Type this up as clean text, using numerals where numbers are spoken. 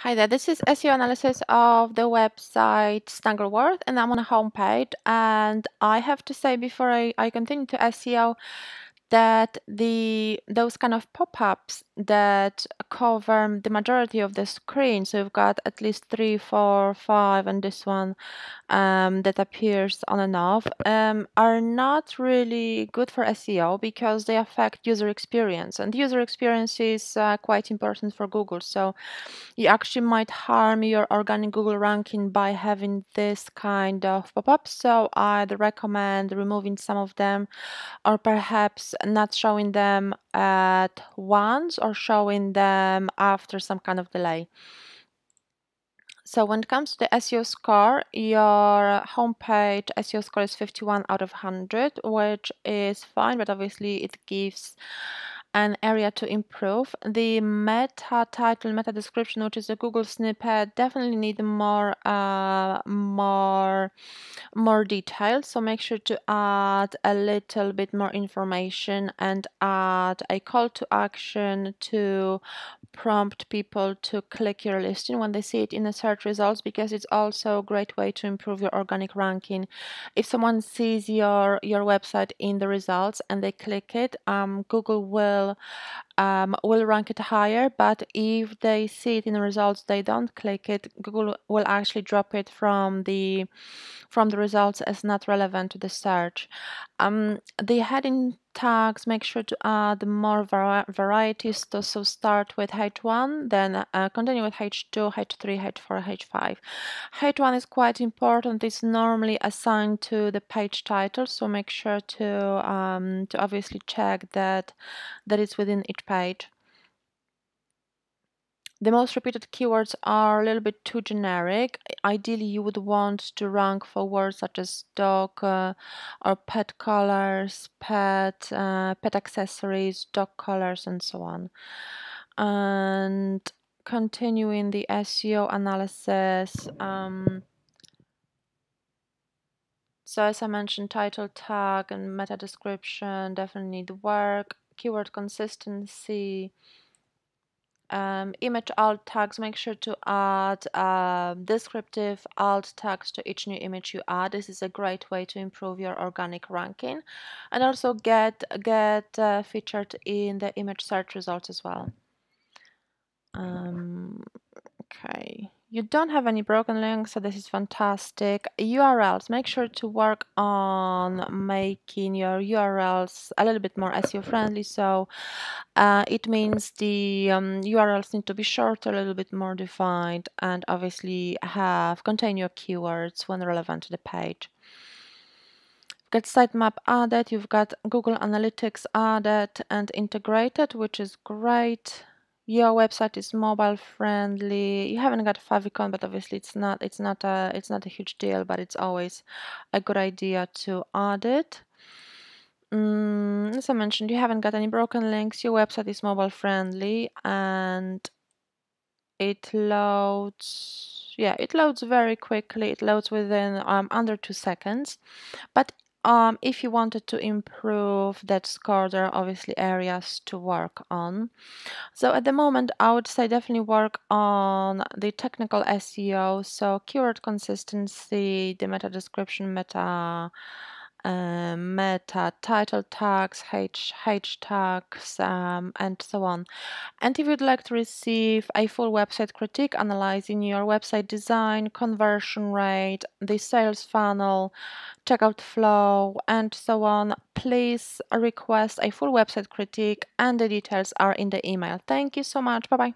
Hi there, this is SEO analysis of the website Snuggle Worth, and I'm on a homepage. And I have to say before I continue to SEO that those kind of pop-ups that cover the majority of the screen, so you've got at least 3, 4, 5, and this one that appears on and off, are not really good for SEO because they affect user experience, and user experience is quite important for Google. So you actually might harm your organic Google ranking by having this kind of pop-ups. So I'd recommend removing some of them, or perhaps not showing them at once or showing them after some kind of delay. So when it comes to the SEO score, your homepage SEO score is 51 out of 100, which is fine, but obviously it gives an area to improve. The meta title, meta description, which is a Google snippet, definitely need more details. So make sure to add a little bit more information and add a call to action to prompt people to click your listing when they see it in the search results, because it's also a great way to improve your organic ranking. If someone sees your website in the results and they click it, Google will rank it higher. But if they see it in the results, they don't click it, Google will actually drop it from the results as not relevant to the search. The heading tags, make sure to add more varieties. So start with H1, then continue with H2, H3, H4, H5. H1 is quite important. It's normally assigned to the page title, so make sure to obviously check that it's within each page. The most repeated keywords are a little bit too generic. Ideally, you would want to rank for words such as dog or pet collars, pet accessories, dog collars, and so on. And continuing the SEO analysis. So as I mentioned, title tag and meta description definitely need work. Keyword consistency. Image alt tags, make sure to add descriptive alt tags to each new image you add. This is a great way to improve your organic ranking, and also get featured in the image search results as well. Okay, you don't have any broken links, so this is fantastic. URLs, make sure to work on making your URLs a little bit more SEO friendly. So it means the URLs need to be shorter, a little bit more defined, and obviously contain your keywords when relevant to the page. You've got sitemap added, you've got Google Analytics added and integrated, which is great. Your website is mobile friendly. You haven't got a favicon, but obviously it's not a huge deal, but it's always a good idea to add it. As I mentioned, you haven't got any broken links. Your website is mobile friendly, and it loads. Yeah, it loads very quickly. It loads within under 2 seconds. But if you wanted to improve that score, there are obviously areas to work on. So at the moment, I would say definitely work on the technical SEO, so keyword consistency, the meta description, meta title tags, H tags, and so on. And if you'd like to receive a full website critique analyzing your website design, conversion rate, the sales funnel, checkout flow, and so on, please request a full website critique, and the details are in the email. Thank you so much. Bye bye.